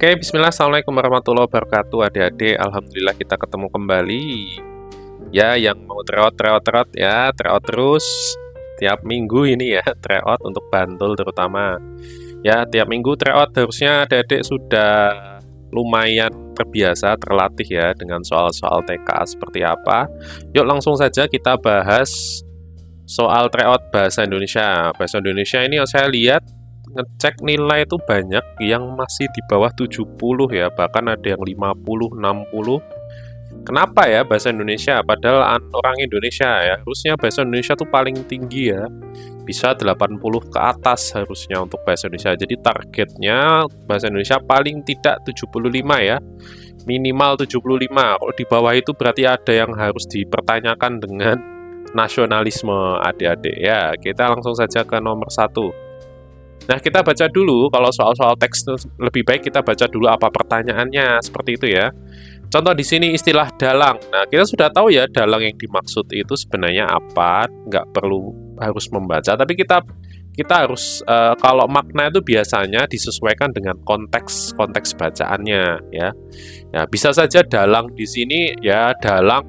Oke, bismillah, assalamualaikum warahmatullahi wabarakatuh, adik-adik. Alhamdulillah kita ketemu kembali. Ya, yang mau tryout ya, tryout terus. Tiap minggu ini ya, tryout untuk Bantul terutama. Ya, tiap minggu tryout harusnya adik-adik sudah lumayan terbiasa, terlatih ya dengan soal-soal TKA seperti apa. Yuk langsung saja kita bahas soal tryout Bahasa Indonesia. Bahasa Indonesia ini saya lihat ngecek nilai itu banyak yang masih di bawah 70 ya, bahkan ada yang 50, 60. Kenapa ya bahasa Indonesia? Padahal orang Indonesia ya, harusnya bahasa Indonesia tuh paling tinggi ya. Bisa 80 ke atas harusnya untuk bahasa Indonesia. Jadi targetnya bahasa Indonesia paling tidak 75 ya. Minimal 75. Kalau di bawah itu berarti ada yang harus dipertanyakan dengan nasionalisme adik-adik ya. Kita langsung saja ke nomor 1. Nah, kita baca dulu, kalau soal-soal teks lebih baik kita baca dulu apa pertanyaannya, seperti itu ya. Contoh di sini istilah dalang. Nah, kita sudah tahu ya dalang yang dimaksud itu sebenarnya apa, nggak perlu harus membaca, tapi kita harus, kalau makna itu biasanya disesuaikan dengan konteks bacaannya ya. Ya, bisa saja dalang di sini ya dalang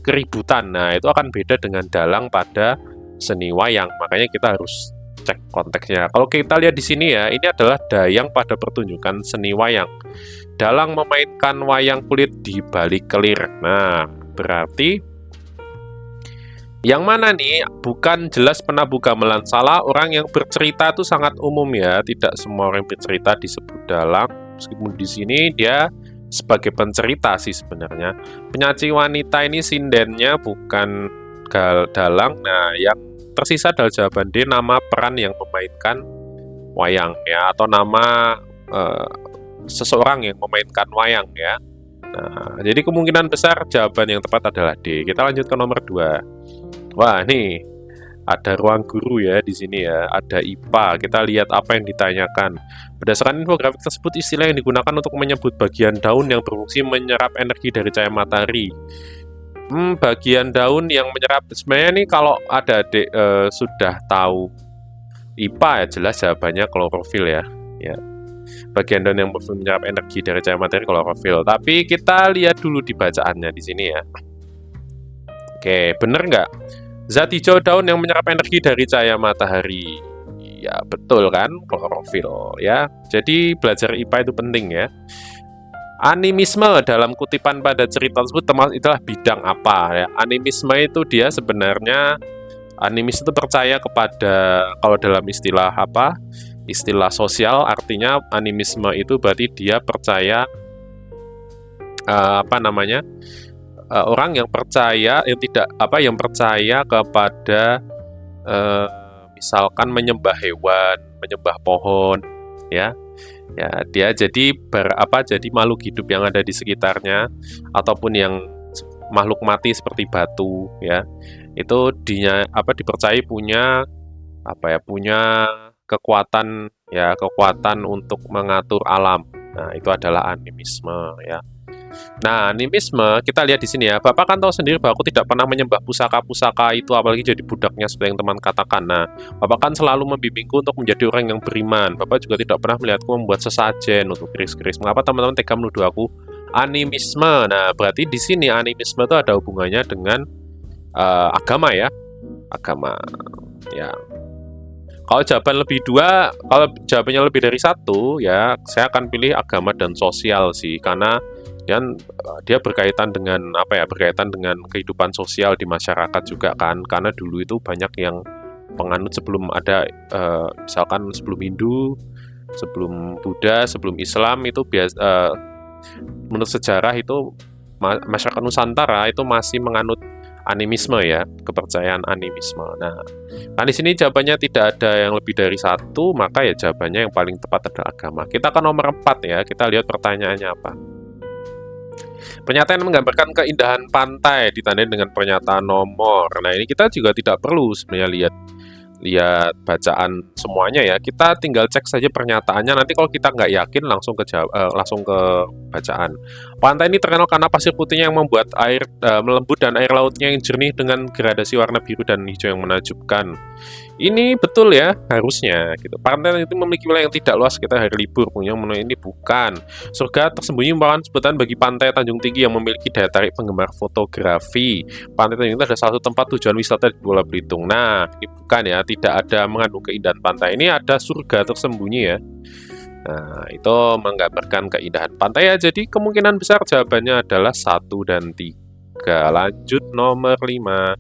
keributan. Nah, itu akan beda dengan dalang pada seni wayang, makanya kita harus cek konteksnya. Kalau kita lihat di sini ya, ini adalah dayang pada pertunjukan seni wayang. Dalang memainkan wayang kulit di balik kelir. Nah, berarti yang mana nih? Bukan jelas penabuh gamelan. Salah, orang yang bercerita itu sangat umum ya. Tidak semua orang yang bercerita disebut dalang. Meskipun di sini dia sebagai pencerita sih sebenarnya. Penyaji wanita ini sindennya bukan dalang. Nah, yang tersisa adalah jawaban D, nama peran yang memainkan wayang ya, atau nama seseorang yang memainkan wayang ya. Nah, jadi kemungkinan besar jawaban yang tepat adalah D. Kita lanjut ke nomor 2. Wah, nih ada ruang guru ya di sini ya, ada IPA. Kita lihat apa yang ditanyakan. Berdasarkan infografik tersebut, istilah yang digunakan untuk menyebut bagian daun yang berfungsi menyerap energi dari cahaya matahari. Bagian daun yang menyerap, sebenarnya nih kalau ada adik sudah tahu IPA ya jelas jawabannya klorofil ya. Ya. Bagian daun yang menyerap energi dari cahaya matahari klorofil. Tapi kita lihat dulu di bacaannya di sini ya. Oke, bener nggak? Zat hijau daun yang menyerap energi dari cahaya matahari. Ya betul kan, klorofil ya. Jadi belajar IPA itu penting ya. Animisme dalam kutipan pada cerita tersebut itulah bidang apa ya. Animisme itu dia sebenarnya, animis itu percaya kepada, kalau dalam istilah apa, istilah sosial, artinya animisme itu berarti dia percaya orang yang percaya, yang tidak yang percaya kepada misalkan menyembah hewan, menyembah pohon ya. Ya, dia jadi jadi makhluk hidup yang ada di sekitarnya, ataupun yang makhluk mati seperti batu ya. Itu dipercayai punya punya kekuatan ya, kekuatan untuk mengatur alam. Nah, itu adalah animisme ya. Nah, animisme kita lihat di sini ya. Bapak kan tahu sendiri bahwa aku tidak pernah menyembah pusaka-pusaka itu, apalagi jadi budaknya seperti yang teman katakan. Nah, Bapak kan selalu membimbingku untuk menjadi orang yang beriman. Bapak juga tidak pernah melihatku membuat sesajen untuk keris-keris. Mengapa teman-teman tega menuduh aku animisme? Nah, berarti di sini animisme itu ada hubungannya dengan agama ya. Agama ya. Kalau jawabannya lebih dari satu ya, saya akan pilih agama dan sosial sih, karena dia berkaitan dengan berkaitan dengan kehidupan sosial di masyarakat juga kan, karena dulu itu banyak yang penganut sebelum ada misalkan sebelum Hindu, sebelum Buddha, sebelum Islam itu menurut sejarah itu masyarakat Nusantara itu masih menganut animisme ya, kepercayaan animisme. Nah, kan di sini jawabannya tidak ada yang lebih dari satu, maka ya jawabannya yang paling tepat adalah agama. Kita ke nomor 4 ya, kita lihat pertanyaannya apa. Pernyataan menggambarkan keindahan pantai ditandai dengan pernyataan nomor. Nah, ini kita juga tidak perlu sebenarnya lihat bacaan semuanya ya. Kita tinggal cek saja pernyataannya. Nanti kalau kita nggak yakin langsung ke bacaan. Pantai ini terkenal karena pasir putihnya yang membuat air melembut dan air lautnya yang jernih dengan gradasi warna biru dan hijau yang menakjubkan. Ini betul ya, harusnya gitu. Pantai itu memiliki wilayah yang tidak luas kita hari libur punya menu ini bukan. Surga tersembunyi merupakan sebutan bagi pantai Tanjung Tinggi yang memiliki daya tarik penggemar fotografi. Pantai Tanjung Tinggi adalah salah satu tempat tujuan wisata di Pulau Belitung. Nah, ini bukan ya, tidak ada mengandung keindahan pantai. Ini ada surga tersembunyi ya. Nah, itu menggambarkan keindahan pantai ya. Jadi kemungkinan besar jawabannya adalah 1 dan 3. Lanjut nomor 5.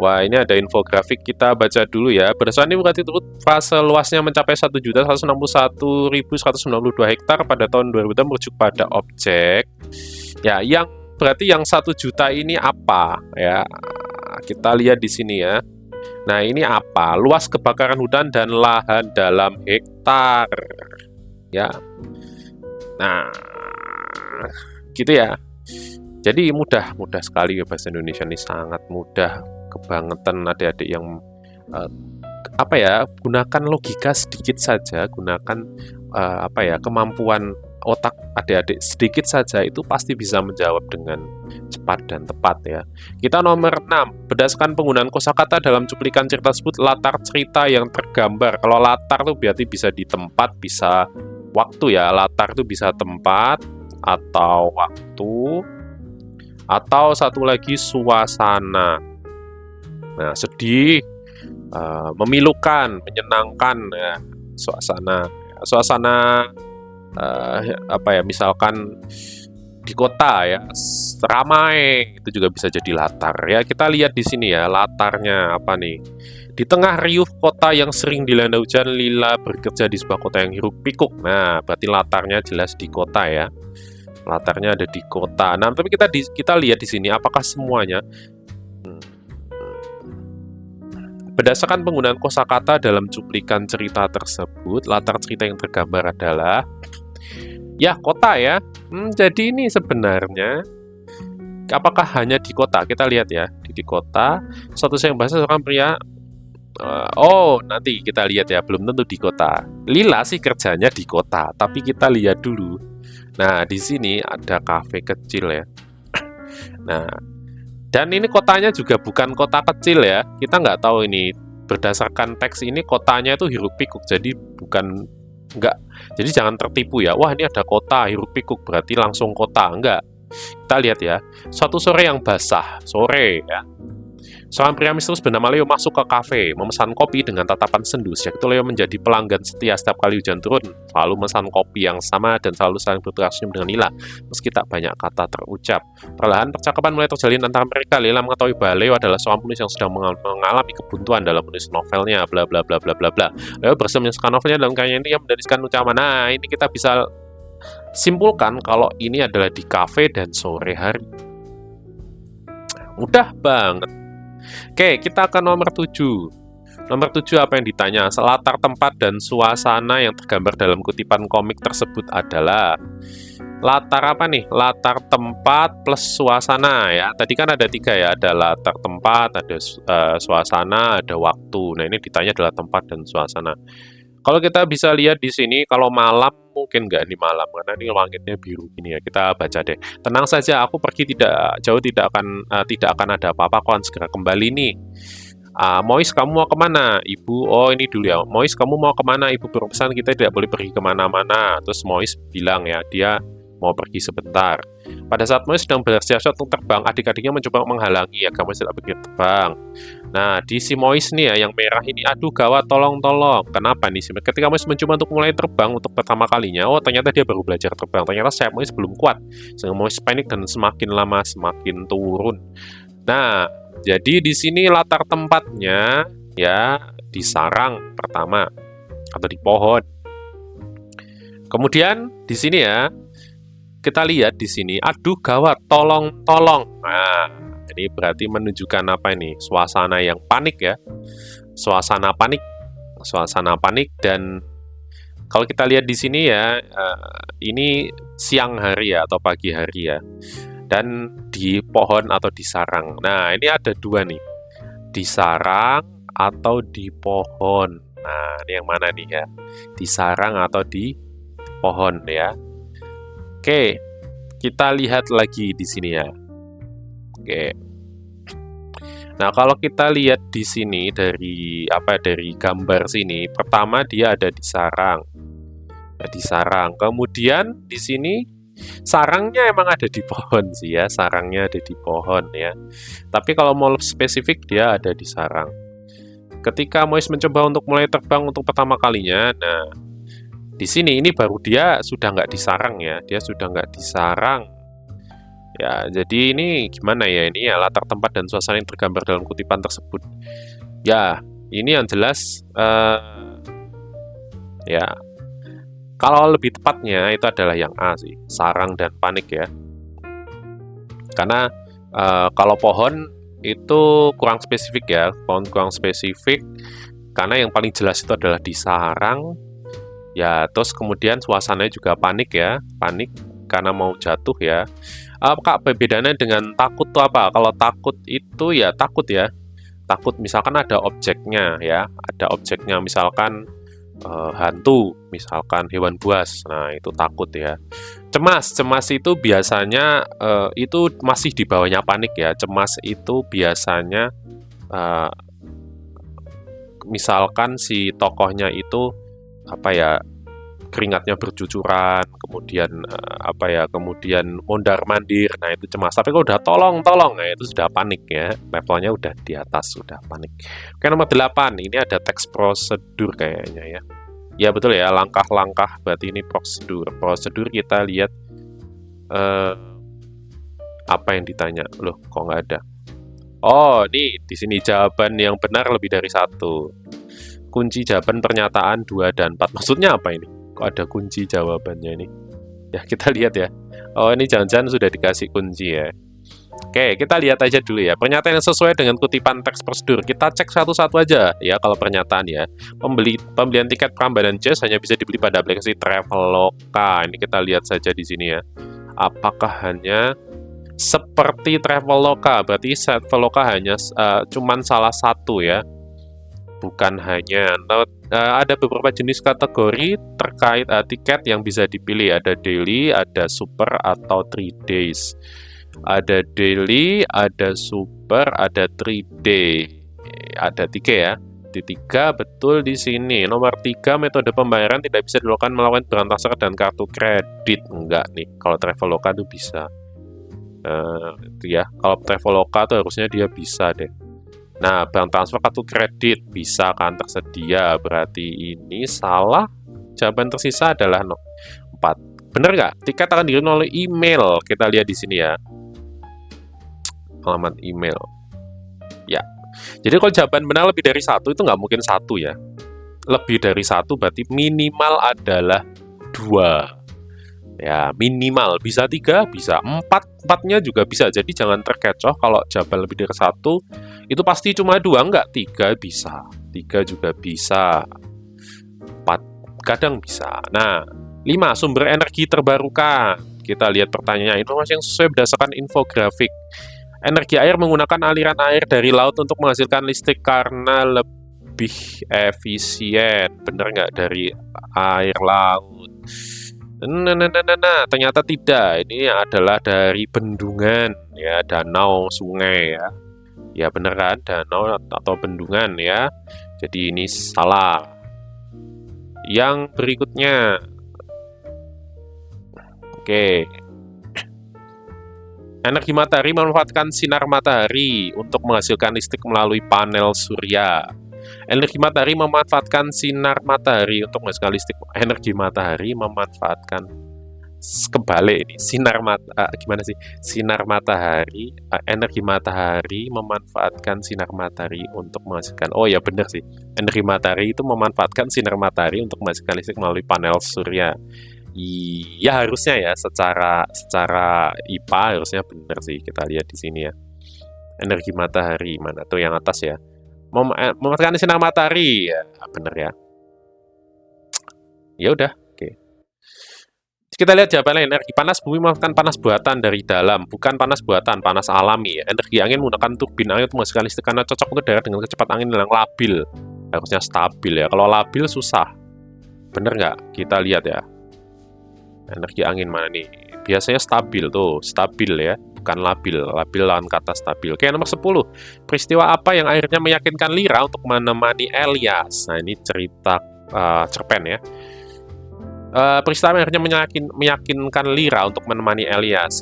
Wah, ini ada infografik, kita baca dulu ya. Berdasarkan infografik tersebut, fase luasnya mencapai 1.161.192 hektar pada tahun 2000 merujuk pada objek. Ya, yang berarti yang 1 juta ini apa? Ya, kita lihat di sini ya. Nah, ini apa? Luas kebakaran hutan dan lahan dalam hektar. Ya. Nah, gitu ya. Jadi mudah sekali ya, bahasa Indonesia ini sangat mudah kebangetan adik-adik yang gunakan logika sedikit saja, gunakan kemampuan otak adik-adik sedikit saja itu pasti bisa menjawab dengan cepat dan tepat ya. Kita nomor 6, berdasarkan penggunaan kosakata dalam cuplikan cerita tersebut latar cerita yang tergambar. Kalau latar itu berarti bisa di tempat, bisa waktu ya. Latar itu bisa tempat atau waktu, atau satu lagi suasana. Nah, sedih, memilukan, menyenangkan ya, suasana. Suasana misalkan di kota ya, ramai, itu juga bisa jadi latar ya. Kita lihat di sini ya, latarnya apa nih? Di tengah riuh kota yang sering dilanda hujan, Lila bekerja di sebuah kota yang hiruk pikuk. Nah, berarti latarnya jelas di kota ya. Latarnya ada di kota. Nah, tapi kita lihat di sini apakah semuanya berdasarkan penggunaan kosakata dalam cuplikan cerita tersebut, latar cerita yang tergambar adalah ya kota ya. Jadi ini sebenarnya apakah hanya di kota? Kita lihat ya, di kota. Suatu yang bahasa seorang pria. Nanti kita lihat ya, belum tentu di kota. Lila sih kerjanya di kota, tapi kita lihat dulu. Nah, di sini ada kafe kecil ya. Nah, dan ini kotanya juga bukan kota kecil ya. Kita nggak tahu ini, berdasarkan teks ini kotanya itu hiruk pikuk. Jadi nggak. Jadi jangan tertipu ya. Wah, ini ada kota hiruk pikuk berarti langsung kota. Enggak. Kita lihat ya. Suatu sore yang basah, sore ya. Seorang pria misterius bernama Leo masuk ke kafe, memesan kopi dengan tatapan sendu. Sejak itu Leo menjadi pelanggan setia setiap kali hujan turun, selalu memesan kopi yang sama dan selalu saling bertukar senyum dengan Lila, meski tak banyak kata terucap. Perlahan percakapan mulai terjalin antara mereka. Lila mengetahui bahwa Leo adalah seorang penulis yang sedang mengalami kebuntuan dalam menulis novelnya, bla bla bla bla bla bla. Leo berhasil menyelesaikan novelnya dalam karya ini yang mendedikasikan ucapan. Nah, ini kita bisa simpulkan kalau ini adalah di kafe dan sore hari. Mudah banget. Oke, kita ke nomor 7. Nomor 7 apa yang ditanya? Latar tempat dan suasana yang tergambar dalam kutipan komik tersebut adalah latar apa nih? Latar tempat plus suasana ya. Tadi kan ada 3 ya, ada latar tempat, ada suasana, ada waktu. Nah, ini ditanya adalah tempat dan suasana. Kalau kita bisa lihat di sini, kalau malam mungkin nggak di malam karena ini langitnya biru gini ya. Kita baca deh. Tenang saja, aku pergi tidak jauh, tidak akan ada apa-apa. Aku akan segera kembali nih. Mois, kamu mau kemana? Ibu, ini dulu ya. Mois, kamu mau kemana? Ibu berpesan kita tidak boleh pergi kemana-mana. Terus Mois bilang ya, dia mau pergi sebentar. Pada saat Mois sedang bersiap-siap untuk terbang, adik-adiknya mencoba menghalangi agar Mois tidak pergi terbang. Nah, di si Mois nih ya, yang merah ini, aduh gawat, tolong. Kenapa nih? Ketika Mois mencoba untuk mulai terbang untuk pertama kalinya, ternyata dia baru belajar terbang. Ternyata sayap Mois belum kuat. Sehingga Mois panik dan semakin lama semakin turun. Nah, jadi di sini latar tempatnya ya di sarang pertama atau di pohon. Kemudian di sini ya, kita lihat di sini, aduh gawat, tolong. Nah, ini berarti menunjukkan apa ini? Suasana yang panik ya. Suasana panik dan kalau kita lihat di sini ya, ini siang hari ya atau pagi hari ya. Dan di pohon atau di sarang. Nah, ini ada 2 nih. Di sarang atau di pohon. Nah, ini yang mana nih ya? Di sarang atau di pohon ya. Oke, kita lihat lagi di sini ya. Oke. Nah, kalau kita lihat di sini dari dari gambar sini, pertama dia ada di sarang. Ya, di sarang. Kemudian di sini sarangnya emang ada di pohon sih ya, sarangnya ada di pohon ya. Tapi kalau mau spesifik dia ada di sarang. Ketika Mois mencoba untuk mulai terbang untuk pertama kalinya, nah di sini ini baru dia sudah nggak disarang ya, dia sudah nggak disarang. Ya, jadi ini gimana ya, ini ya latar tempat dan suasana yang tergambar dalam kutipan tersebut. Ya, ini yang jelas, ya, kalau lebih tepatnya itu adalah yang A sih, sarang dan panik ya. Karena kalau pohon itu kurang spesifik ya, pohon kurang spesifik, karena yang paling jelas itu adalah di sarang. Ya, terus kemudian suasananya juga panik ya, panik karena mau jatuh ya. Kak, perbedaannya dengan takut tuh apa? Kalau takut itu ya takut ya. Takut misalkan ada objeknya ya, ada objeknya misalkan hantu, misalkan hewan buas. Nah, itu takut ya. Cemas itu biasanya itu masih di bawahnya panik ya. Cemas itu biasanya misalkan si tokohnya itu keringatnya bercucuran, kemudian kemudian mondar-mandir. Nah, itu cemas. Tapi kalau udah tolong, nah itu sudah panik ya. Levelnya udah di atas, sudah panik. Oke, nomor 8. Ini ada teks prosedur kayaknya ya. Ya, betul ya, langkah-langkah berarti ini prosedur. Prosedur kita lihat apa yang ditanya. Loh, kok nggak ada? Oh, nih di sini jawaban yang benar lebih dari satu. Kunci jawaban pernyataan 2 dan 4. Maksudnya apa ini? Kok ada kunci jawabannya ini? Ya, kita lihat ya. Oh, ini jangan-jangan sudah dikasih kunci ya. Oke, kita lihat aja dulu ya. Pernyataan yang sesuai dengan kutipan teks prosedur. Kita cek satu-satu aja ya kalau pernyataan ya. Pembelian tiket Prambanan Jazz hanya bisa dibeli pada aplikasi Traveloka. Ini kita lihat saja di sini ya. Apakah hanya seperti Traveloka? Berarti Traveloka hanya cuman salah satu ya. Bukan hanya ada beberapa jenis kategori terkait tiket yang bisa dipilih. Ada daily, ada super, atau 3 days. Ada daily, ada super, ada 3 day. Ada 3 ya. Di 3 betul di sini. Nomor 3, metode pembayaran tidak bisa dilakukan melalui bank transfer dan kartu kredit. Enggak nih. Kalau Traveloka itu bisa. Itu ya. Kalau Traveloka tuh harusnya dia bisa deh. Nah, bank transfer kartu kredit bisa kan tersedia. Berarti ini salah. Jawaban tersisa adalah 4. Bener nggak? Tiket akan dikirim oleh email. Kita lihat di sini ya. Alamat email. Ya. Jadi kalau jawaban benar lebih dari 1 itu nggak mungkin 1 ya. Lebih dari 1 berarti minimal adalah 2. Ya, minimal bisa 3, bisa 4, 4-nya juga bisa. Jadi jangan terkecoh kalau jawaban lebih dari 1 itu pasti cuma 2, enggak, 3 bisa. 3 juga bisa. 4 kadang bisa. Nah, 5 sumber energi terbarukan. Kita lihat pertanyaan, informasi yang sesuai berdasarkan infografik. Energi air menggunakan aliran air dari laut untuk menghasilkan listrik karena lebih efisien. Bener nggak, dari air laut? Nah, ternyata tidak. Ini adalah dari bendungan, ya, danau, sungai, ya. Ya, bener kan? Danau atau bendungan, ya. Jadi ini salah. Yang berikutnya. Oke. Energi matahari memanfaatkan sinar matahari untuk menghasilkan listrik melalui panel surya. Energi matahari memanfaatkan sinar matahari untuk menghasilkan listrik. Energi matahari memanfaatkan kebalik ini. Gimana sih? Sinar matahari, energi matahari memanfaatkan sinar matahari untuk menghasilkan. Oh ya, benar sih. Energi matahari itu memanfaatkan sinar matahari untuk menghasilkan listrik melalui panel surya. Iya, harusnya ya, secara IPA harusnya benar sih. Kita lihat di sini ya. Energi matahari mana tuh yang atas ya? Memanfaatkan sinar matahari, ya benar ya. Ya udah, oke. Kita lihat jawabannya. Energi panas bumi memanfaatkan panas buatan dari dalam, bukan panas buatan, panas alami ya. Energi angin menggunakan turbin angin untuk menghasilkan listrik karena cocok untuk daerah dengan kecepatan angin yang labil. Harusnya stabil ya. Kalau labil susah. Bener nggak? Kita lihat ya. Energi angin mana nih? Biasanya stabil tuh, stabil ya. bukan labil. Labil lawan kata stabil. Oke, nomor 10. Peristiwa apa yang akhirnya meyakinkan Lira untuk menemani Elias? Nah, ini cerita cerpen ya. Peristiwa yang akhirnya meyakinkan Lira untuk menemani Elias.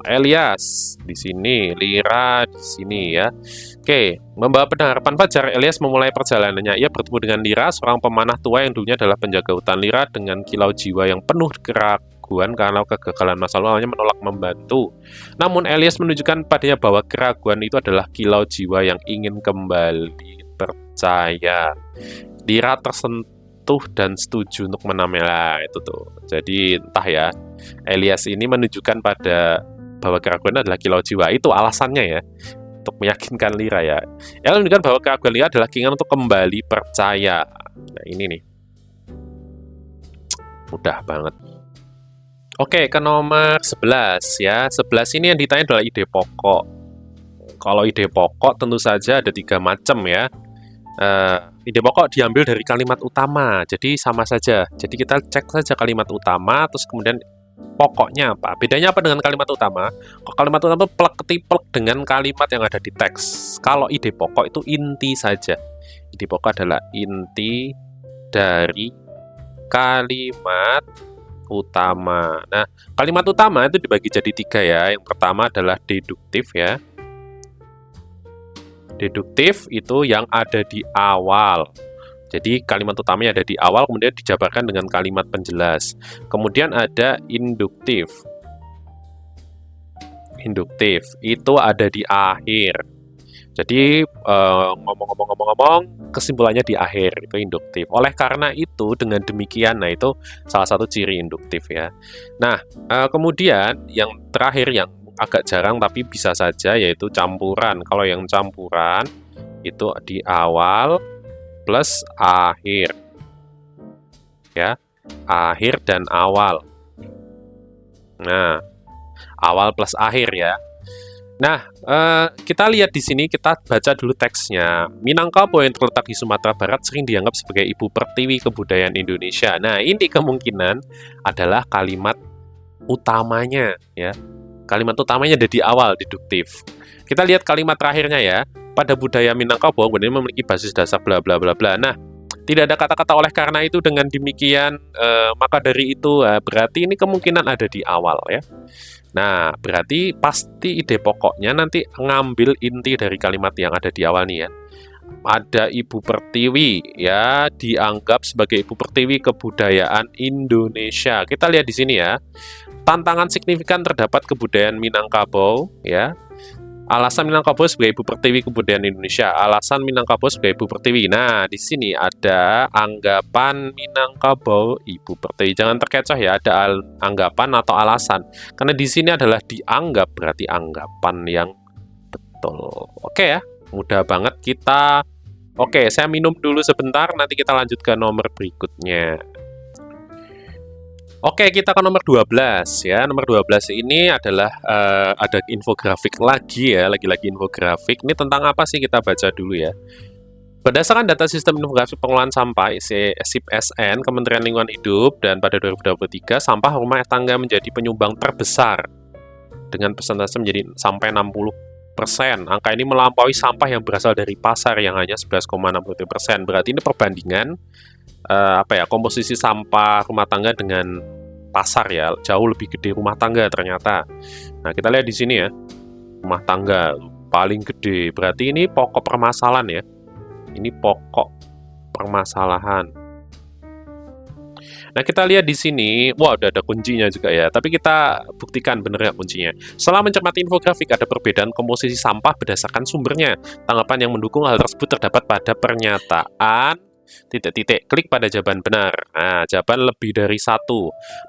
Elias di sini, Lira di sini ya. Oke, membawa pengharapan fajar, Elias memulai perjalanannya. Ia bertemu dengan Lira, seorang pemanah tua yang dulunya adalah penjaga hutan. Lira dengan kilau jiwa yang penuh keraguan karena kegagalan masa lalu menolak membantu. Namun Elias menunjukkan padanya bahwa keraguan itu adalah kilau jiwa yang ingin kembali percaya. Lira tersentuh dan setuju untuk menamela itu tuh. Jadi entah ya, Elias ini menunjukkan pada bahwa keraguan adalah kilau jiwa. Itu alasannya ya, untuk meyakinkan Lira ya. Elias menunjukkan bahwa keraguan Lira adalah keinginan untuk kembali percaya. Nah ini nih, mudah banget. Oke, ke nomor 11 ya. 11 ini yang ditanya adalah ide pokok. Kalau ide pokok tentu saja ada 3 macam ya. Ide pokok diambil dari kalimat utama, jadi sama saja. Jadi kita cek saja kalimat utama, terus kemudian pokoknya apa. Bedanya apa dengan kalimat utama? Kalimat utama itu plek-ketiplek dengan kalimat yang ada di teks. Kalau ide pokok itu inti saja. Ide pokok adalah inti dari kalimat utama. Nah, kalimat utama itu dibagi jadi 3 ya. Yang pertama adalah deduktif ya. Deduktif itu yang ada di awal. Jadi kalimat utamanya ada di awal, kemudian dijabarkan dengan kalimat penjelas. Kemudian ada induktif. Induktif itu ada di akhir. Jadi ngomong-ngomong, kesimpulannya di akhir, itu induktif. Oleh karena itu, dengan demikian, nah itu salah satu ciri induktif ya. Nah, kemudian yang terakhir yang agak jarang tapi bisa saja yaitu campuran. Kalau yang campuran itu di awal plus akhir. Ya, akhir dan awal. Nah, awal plus akhir ya. Nah, kita lihat di sini, kita baca dulu teksnya. Minangkabau yang terletak di Sumatera Barat sering dianggap sebagai ibu pertiwi kebudayaan Indonesia. Nah, ini kemungkinan adalah kalimat utamanya ya. Kalimat utamanya ada di awal, deduktif. Kita lihat kalimat terakhirnya ya. Pada budaya Minangkabau kemudian memiliki basis dasar bla bla bla bla. Nah, tidak ada kata-kata oleh karena itu, dengan demikian maka dari itu berarti ini kemungkinan ada di awal ya. Nah, berarti pasti ide pokoknya nanti ngambil inti dari kalimat yang ada di awal nih ya. Ada ibu pertiwi ya, dianggap sebagai ibu pertiwi kebudayaan Indonesia. Kita lihat di sini ya. Tantangan signifikan terdapat kebudayaan Minangkabau ya. Alasan Minangkabau sebagai ibu pertiwi kebudayaan Indonesia. Alasan Minangkabau sebagai ibu pertiwi. Nah, di sini ada anggapan Minangkabau ibu pertiwi. Jangan terkecoh ya, ada anggapan atau alasan. Karena di sini adalah dianggap, berarti anggapan yang betul. Oke ya, mudah banget kita. Oke, saya minum dulu sebentar, nanti kita lanjut ke nomor berikutnya. Oke, kita ke nomor 12 ya. Nomor 12 ini adalah ada infografik lagi ya, lagi-lagi infografik. Ini tentang apa sih, kita baca dulu ya. Berdasarkan data sistem infografik pengelolaan sampah SIP-SN Kementerian Lingkungan Hidup, dan pada 2023 sampah rumah tangga menjadi penyumbang terbesar dengan persentase menjadi sampai 60%. Angka ini melampaui sampah yang berasal dari pasar yang hanya 11,63%. Berarti ini perbandingan komposisi sampah rumah tangga dengan pasar ya, jauh lebih gede rumah tangga ternyata. Nah, kita lihat di sini ya, rumah tangga paling gede. Berarti ini pokok permasalahan ya. Ini pokok permasalahan. Nah, kita lihat di sini, wah udah ada kuncinya juga ya. Tapi kita buktikan bener nggak kuncinya. Setelah mencermati infografik, ada perbedaan komposisi sampah berdasarkan sumbernya. Tanggapan yang mendukung hal tersebut terdapat pada pernyataan klik pada jawaban benar. Nah, jawaban lebih dari 1.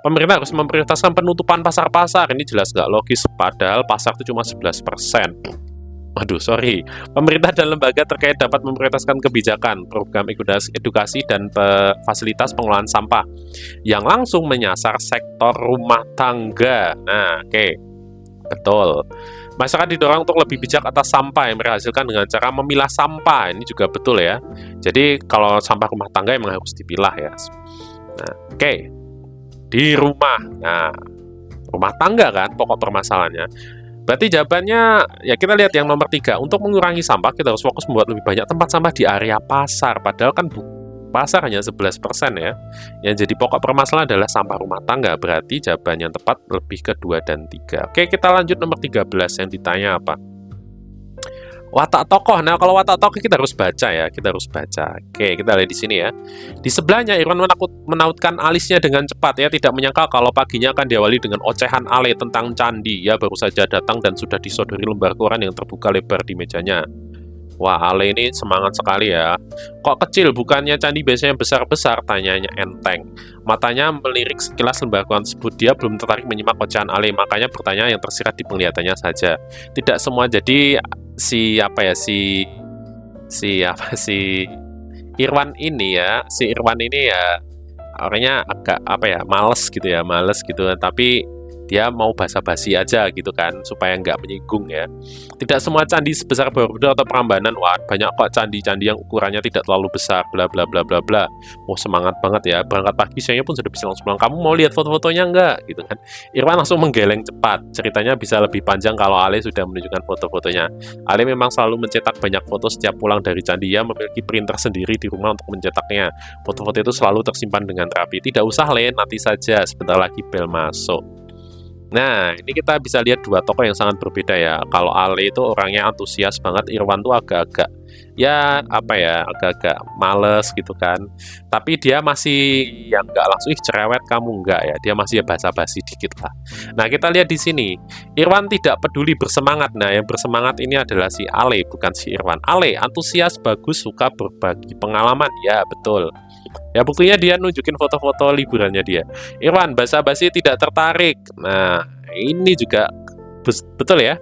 Pemerintah harus memprioritaskan penutupan pasar-pasar. Ini jelas nggak logis, padahal pasar itu cuma 11%. Aduh, sorry. Pemerintah dan lembaga terkait dapat memprioritaskan kebijakan, program edukasi dan fasilitas pengelolaan sampah yang langsung menyasar sektor rumah tangga. Nah, oke. Betul. Masyarakat didorong untuk lebih bijak atas sampah yang menghasilkan dengan cara memilah sampah. Ini juga betul ya. Jadi kalau sampah rumah tangga memang harus dipilah ya. Nah, oke. Di rumah. Nah, rumah tangga kan pokok permasalahannya. Berarti jawabannya, ya kita lihat yang nomor 3. Untuk mengurangi sampah, kita harus fokus membuat lebih banyak tempat sampah di area pasar. Padahal kan pasar hanya 11% ya. Yang jadi pokok permasalahan adalah sampah rumah tangga. Berarti jawaban yang tepat lebih ke 2 dan 3. Oke, kita lanjut nomor 13 yang ditanya apa? Watak tokoh. Nah, kalau watak tokoh kita harus baca ya. Kita harus baca. Oke, kita lihat di sini ya. Di sebelahnya, Irwan menautkan alisnya dengan cepat ya. Tidak menyangka kalau paginya akan diawali dengan ocehan Ale tentang candi. Ya, baru saja datang dan sudah disodori lembar koran yang terbuka lebar di mejanya. Wah, Ale ini semangat sekali ya. Kok kecil, bukannya candi biasanya besar-besar? Tanyanya enteng. Matanya melirik sekilas lembar koran tersebut. Dia belum tertarik menyimak ocehan Ale, makanya bertanya yang tersirat di penglihatannya saja. Tidak semua, jadi si Irwan ini ya, orangnya agak males gitu, tapi dia mau basa-basi aja gitu kan, supaya nggak menyinggung ya. Tidak semua candi sebesar Borobudur atau Prambanan. Wah, banyak kok candi-candi yang ukurannya tidak terlalu besar, bla bla bla bla bla. Oh, semangat banget ya, berangkat pagi siangnya pun sudah bisa langsung pulang. Kamu mau lihat foto-fotonya nggak? Gitu kan. Irwan langsung menggeleng cepat. Ceritanya bisa lebih panjang kalau Ale sudah menunjukkan foto-fotonya. Ale memang selalu mencetak banyak foto setiap pulang dari candi. Ia memiliki printer sendiri di rumah untuk mencetaknya. Foto-foto itu selalu tersimpan dengan rapi. Tidak usah, Le, nanti saja, sebentar lagi bel masuk. Nah, ini kita bisa lihat dua tokoh yang sangat berbeda ya. Kalau Ale itu orangnya antusias banget, Irwan tuh agak-agak agak-agak males gitu kan. Tapi dia masih yang nggak langsung cerewet, kamu nggak ya. Dia masih basa-basi dikit lah. Nah, kita lihat di sini. Irwan tidak peduli bersemangat. Nah, yang bersemangat ini adalah si Ale, bukan si Irwan. Ale antusias, bagus, suka berbagi pengalaman. Ya, betul. Ya, buktinya dia nunjukin foto-foto liburannya dia. Irwan, basa-basi tidak tertarik. Nah, ini juga betul ya.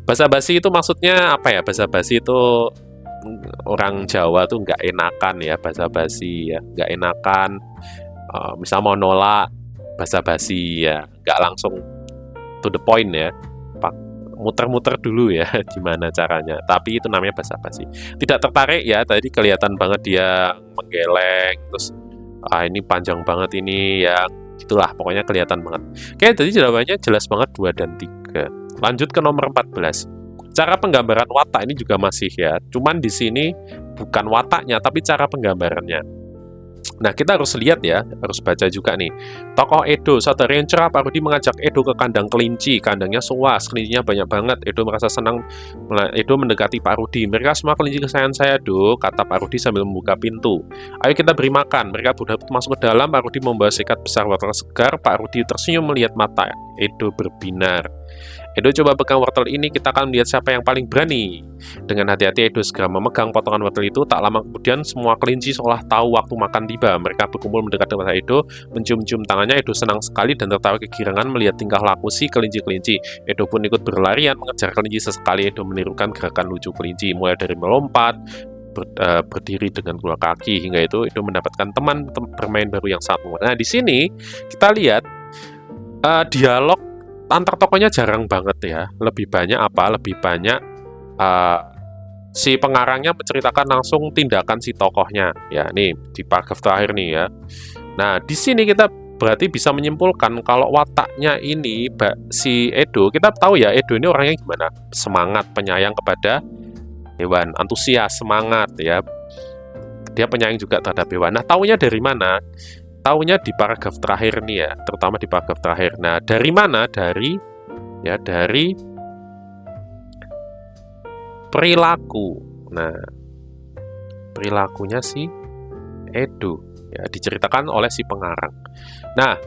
Basa-basi itu maksudnya apa ya? Basa-basi itu orang Jawa tuh nggak enakan ya, basa-basi ya. Nggak enakan, misal mau nolak, basa-basi ya. Nggak langsung to the point ya. Muter-muter dulu ya, gimana caranya. Tapi itu namanya basa-basi. Tidak tertarik ya, tadi kelihatan banget dia menggeleng, terus ini panjang banget ini ya, gitulah pokoknya kelihatan banget. Oke, jadi jawabannya jelas banget 2 dan 3. Lanjut ke nomor 14. Cara penggambaran watak ini juga masih ya, cuman di sini bukan wataknya tapi cara penggambarannya. Nah, kita harus lihat ya, harus baca juga nih. Tokoh Edo, saudara yang cerah, Pak Rudi mengajak Edo ke kandang kelinci. Kandangnya luas, kelincinya banyak banget. Edo merasa senang. Edo mendekati Pak Rudi. Mereka semua kelinci kesayangan saya, Do, kata Pak Rudi sambil membuka pintu. Ayo kita beri makan. Mereka berdua masuk ke dalam. Pak Rudi membawa sekat besar wortel segar. Pak Rudi tersenyum melihat mata Edo berbinar. Edo coba pegang wortel ini, kita akan melihat siapa yang paling berani. Dengan hati-hati Edo segera memegang potongan wortel itu. Tak lama kemudian semua kelinci seolah tahu waktu makan tiba. Mereka berkumpul mendekat dengan Edo, mencium-cium tangannya. Edo senang sekali dan tertawa kegirangan melihat tingkah laku si kelinci-kelinci. Edo pun ikut berlarian mengejar kelinci. Sesekali Edo menirukan gerakan lucu kelinci, mulai dari melompat, berdiri dengan kedua kaki, hingga itu Edo mendapatkan teman bermain baru yang sangat mudah. Nah, di sini kita lihat dialog antar tokohnya jarang banget ya. Lebih banyak Lebih banyak si pengarangnya menceritakan langsung tindakan si tokohnya. Ya, nih di paragraf terakhir nih ya. Nah, di sini kita berarti bisa menyimpulkan kalau wataknya ini si Edo, kita tahu ya Edo ini orangnya gimana? Semangat, penyayang kepada hewan, antusias, semangat ya. Dia penyayang juga terhadap hewan. Nah, taunya dari mana? Taunya di paragraf terakhir nih ya, terutama di paragraf terakhir. Nah, dari mana? Dari perilaku. Nah, perilakunya si Edo ya, diceritakan oleh si pengarang. Nah,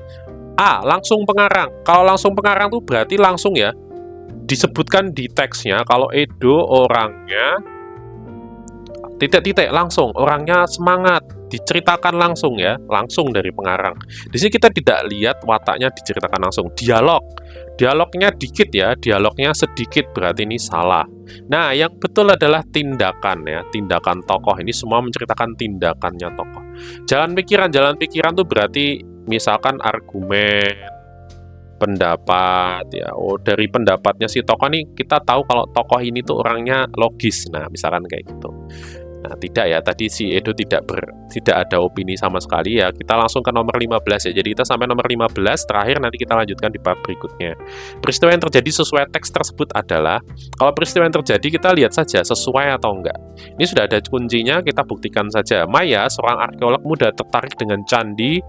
langsung pengarang. Kalau langsung pengarang tuh berarti langsung ya disebutkan di teksnya kalau Edo orangnya titik-titik langsung, orangnya semangat, diceritakan langsung ya, langsung dari pengarang. Di sini kita tidak lihat wataknya diceritakan langsung. Dialognya dikit ya, dialognya sedikit, berarti ini salah. Nah, yang betul adalah tindakan ya, tindakan tokoh. Ini semua menceritakan tindakannya tokoh. Jalan pikiran tuh berarti misalkan argumen, pendapat ya. Oh, dari pendapatnya si tokoh nih kita tahu kalau tokoh ini tuh orangnya logis. Nah, misalkan kayak gitu. Nah, tidak ya, tadi si Edo tidak ada opini sama sekali ya. Kita langsung ke nomor 15 ya. Jadi kita sampai nomor 15, terakhir nanti kita lanjutkan di part berikutnya. Peristiwa yang terjadi sesuai teks tersebut adalah, kalau peristiwa yang terjadi kita lihat saja sesuai atau enggak. Ini sudah ada kuncinya, kita buktikan saja. Maya, seorang arkeolog muda tertarik dengan Candi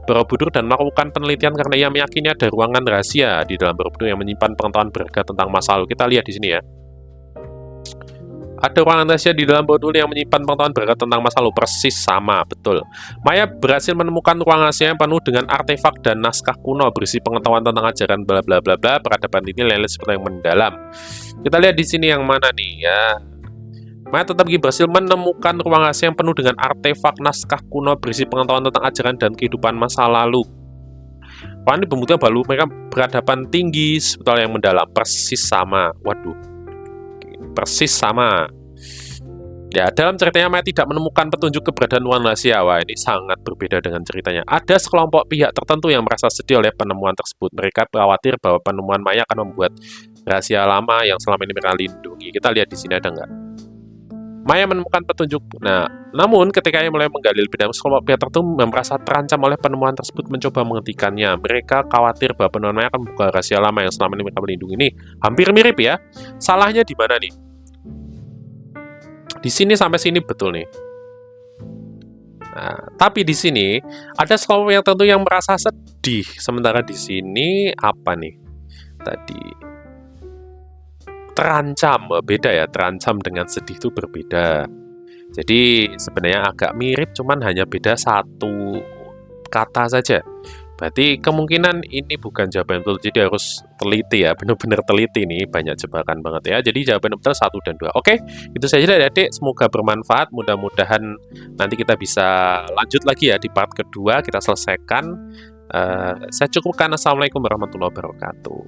Borobudur dan melakukan penelitian karena ia meyakini ada ruangan rahasia di dalam Borobudur yang menyimpan pengetahuan berharga tentang masa lalu. Kita lihat di sini ya. Ada ruangan rahasia di dalam Borobudur yang menyimpan pengetahuan berharga tentang masa lalu. Persis sama, betul. Maya berhasil menemukan ruang rahasia yang penuh dengan artefak dan naskah kuno berisi pengetahuan tentang ajaran bla bla bla bla. Peradaban ini lelet seperti yang mendalam. Kita lihat di sini yang mana nih ya. Maya tetap berhasil menemukan ruang rahasia yang penuh dengan artefak naskah kuno berisi pengetahuan tentang ajaran dan kehidupan masa lalu. Ini pembuktian bahwa mereka berhadapan tinggi sebetulnya yang mendalam. Persis sama. Waduh. Persis sama. Ya, dalam ceritanya Maya tidak menemukan petunjuk keberadaan ruang rahasia. Wah, ini sangat berbeda dengan ceritanya. Ada sekelompok pihak tertentu yang merasa sedih oleh penemuan tersebut. Mereka khawatir bahwa penemuan Maya akan membuat rahasia lama yang selama ini mereka lindungi. Kita lihat di sini ada nggak? Maya menemukan petunjuk. Nah, namun ketika ia mulai menggali lebih dalam, sekelompok pihak tertentu merasa terancam oleh penemuan tersebut mencoba menghentikannya. Mereka khawatir bahwa penemuan Maya akan membuka rahasia lama yang selama ini mereka melindungi. Ini hampir mirip ya. Salahnya di mana nih? Di sini sampai sini betul nih. Nah, tapi di sini ada sekelompok yang tentu yang merasa sedih. Sementara di sini apa nih? Tadi terancam, beda ya. Terancam dengan sedih itu berbeda. Jadi sebenarnya agak mirip, cuman hanya beda satu kata saja. Berarti kemungkinan ini bukan jawaban betul, jadi harus teliti ya, benar-benar teliti nih, banyak jebakan banget ya. Jadi jawaban betul 1 dan 2. Oke, itu saja adik-adik, semoga bermanfaat, mudah-mudahan nanti kita bisa lanjut lagi ya di part kedua, kita selesaikan. Saya cukupkan. Assalamualaikum warahmatullahi wabarakatuh.